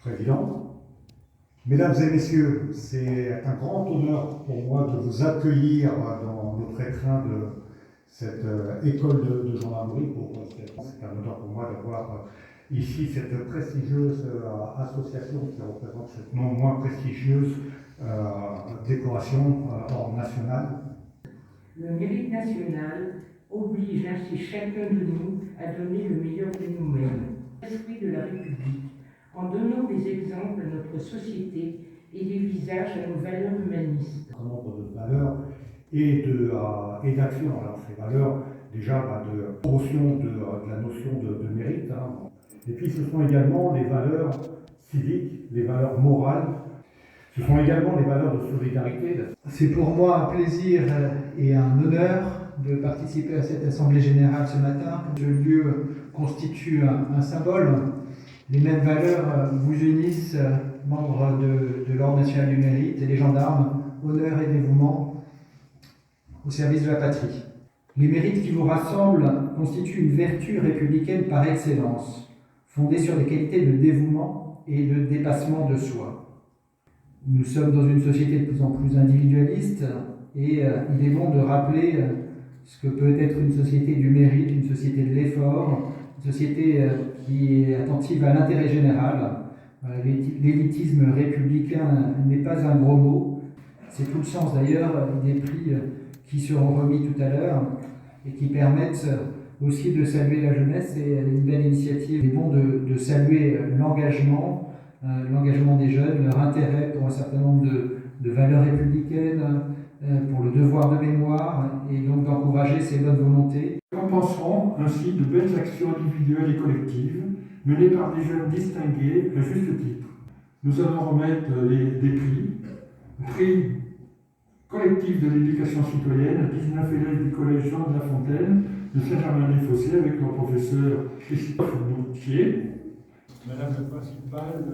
Président, Mesdames et Messieurs, c'est un grand honneur pour moi de vous accueillir dans le pré-train de cette école de gendarmerie. C'est un honneur pour moi d'avoir ici cette prestigieuse association qui représente cette non moins prestigieuse décoration ordre national. Le mérite national oblige ainsi chacun de nous à donner le meilleur de nous-mêmes, l'esprit de la République, en donnant des exemples à notre société et des visages à nos valeurs humanistes. Un nombre de valeurs et d'actions. Alors ces valeurs, déjà, de promotion de la notion de mérite. Et puis ce sont également les valeurs civiques, les valeurs morales. Ce sont également les valeurs de solidarité. C'est pour moi un plaisir et un honneur de participer à cette Assemblée Générale ce matin. Ce lieu constitue un symbole. Les mêmes valeurs vous unissent, membres de l'Ordre national du mérite et les gendarmes, honneur et dévouement au service de la patrie. Les mérites qui vous rassemblent constituent une vertu républicaine par excellence, fondée sur des qualités de dévouement et de dépassement de soi. Nous sommes dans une société de plus en plus individualiste et il est bon de rappeler ce que peut être une société du mérite, une société de l'effort, une société qui est attentive à l'intérêt général. L'élitisme républicain n'est pas un gros mot. C'est tout le sens d'ailleurs des prix qui seront remis tout à l'heure et qui permettent aussi de saluer la jeunesse et une belle initiative. Il est bon de saluer l'engagement des jeunes, leur intérêt pour un certain nombre de valeurs républicaines, pour le devoir de mémoire et donc d'encourager ces bonnes volontés. Compenseront ainsi de belles actions individuelles et collectives menées par des jeunes distingués à juste titre. Nous allons remettre des prix collectif de l'éducation citoyenne à 19 élèves du collège Jean de La Fontaine de Saint-Germain-les-Fossés avec leur professeur Christophe Moutier. Madame la principale.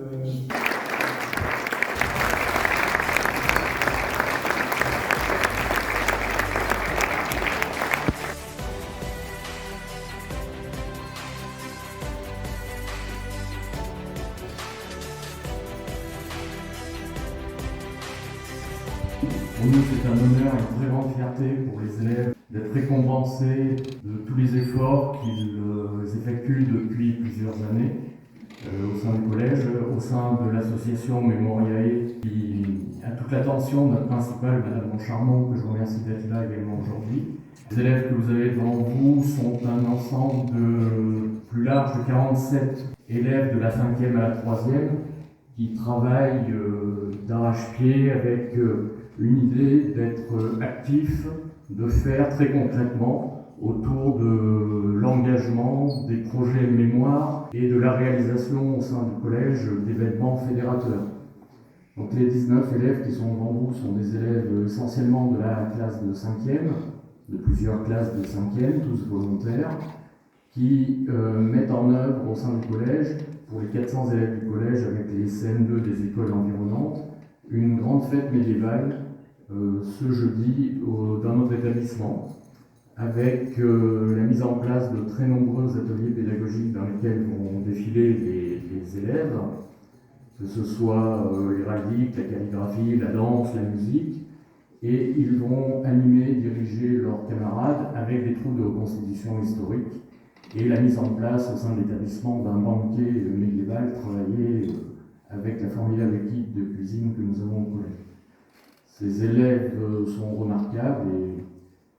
Pour nous, c'est un honneur et une très grande fierté pour les élèves d'être récompensés de tous les efforts qu'ils effectuent depuis plusieurs années au sein du collège, au sein de l'association Memoriae qui a toute l'attention de notre principale, Madame Moncharmont, que je remercie d'être là également aujourd'hui. Les élèves que vous avez devant vous sont un ensemble de plus large de 47 élèves de la 5e à la 3e qui travaillent d'arrache-pied avec une idée d'être actif, de faire très concrètement autour de l'engagement des projets mémoire et de la réalisation au sein du collège d'événements fédérateurs. Donc les 19 élèves qui sont devant vous sont des élèves essentiellement de la classe de 5e, de plusieurs classes de 5e, tous volontaires, qui mettent en œuvre au sein du collège, pour les 400 élèves du collège avec les CM2 des écoles environnantes, une grande fête médiévale ce jeudi dans notre établissement, avec la mise en place de très nombreux ateliers pédagogiques dans lesquels vont défiler les élèves, que ce soit l'héraldique, la calligraphie, la danse, la musique, et ils vont animer, diriger leurs camarades avec des troupes de reconstitution historique et la mise en place au sein de l'établissement d'un banquet médiéval travaillé avec la formidable équipe de cuisine que nous avons au collège. Ces élèves sont remarquables et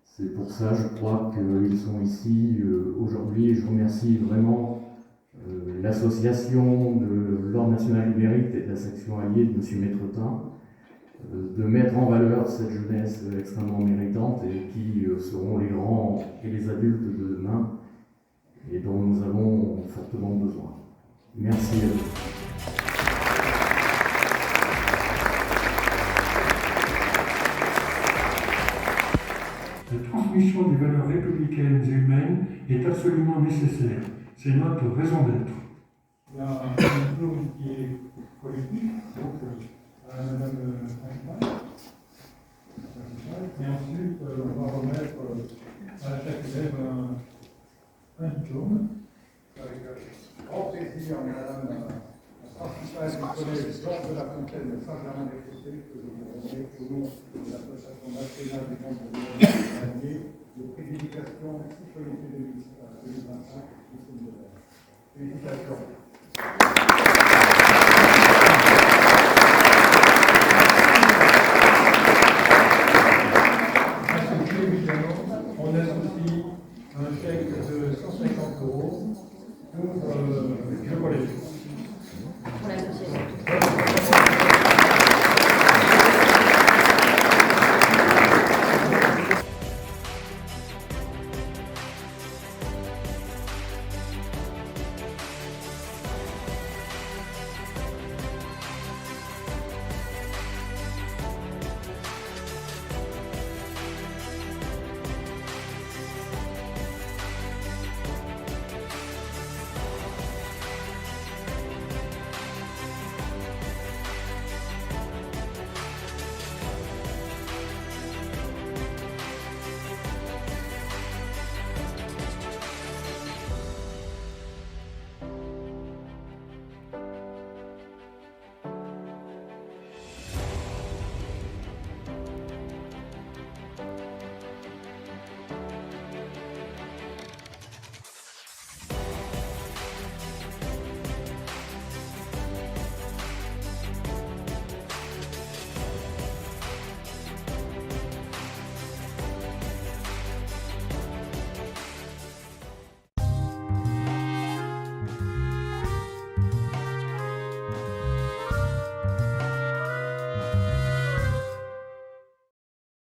c'est pour ça, je crois, qu'ils sont ici aujourd'hui. Et je remercie vraiment l'association de l'Ordre national du mérite et de la section alliée de M. Maîtretin de mettre en valeur cette jeunesse extrêmement méritante et qui seront les grands et les adultes de demain et dont nous avons fortement besoin. Merci à vous. La transmission des valeurs républicaines et humaines est absolument nécessaire. C'est notre raison d'être. Il y a un diplôme qui est collectif, donc à Madame Principale. Et ensuite, on va remettre à chaque élève un diplôme. Avec grand plaisir, Madame la principale du collège Georges de la Fontaine de Saint-Germain-des-Fossés, que je vous remets au nom de l'Association nationale des membres de l'année de prix d'éducation citoyenneté 2025. Félicitations. On associe un chèque de 150 € pour le collège.